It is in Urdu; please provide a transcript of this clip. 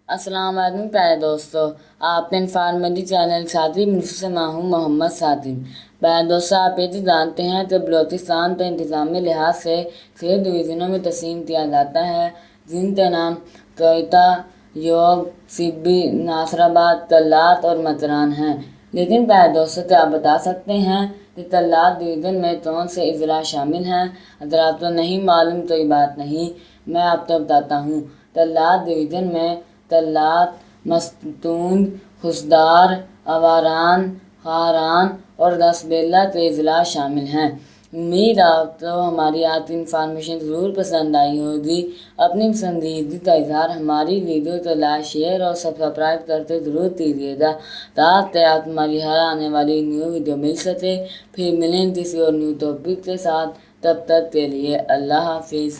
السلام علیکم پیارے دوستو، آپ نے انفارمیٹی چینل ساتھی سے میں ہوں محمد ساتھی۔ پیارے دوستو، آپ یہ جانتے ہیں کہ بلوچستان کو انتظامی لحاظ سے 6 ڈویژنوں میں تقسیم کیا جاتا ہے، جن کے نام کوئٹہ، یوب، سبی، ناصر آباد، تلعت اور مچران ہیں۔ لیکن پیارے دوستو، کیا آپ بتا سکتے ہیں کہ تلعت ڈویژن میں کون سے اضلاع شامل ہیں؟ اگر آپ کو نہیں معلوم تو یہ بات نہیں، میں آپ کو بتاتا ہوں۔ تلعت ڈویژن میں تلعت، مستونگ، خضدار، اواران، خاران اور دسبیلہ کے اضلاع شامل ہیں۔ امید آپ کو ہماری آج کی انفارمیشن ضرور پسند آئی ہوگی۔ اپنی پسندیدگی کا اظہار ہماری ویڈیو کو لائک، شیئر اور سبسکرائب کرتے ضرور کیجیے گا تاکہ آپ ہماری ہر آنے والی نیو ویڈیو مل سکے۔ پھر ملیں کسی اور نیو ٹاپک کے ساتھ، تب تک کے لیے اللہ حافظ۔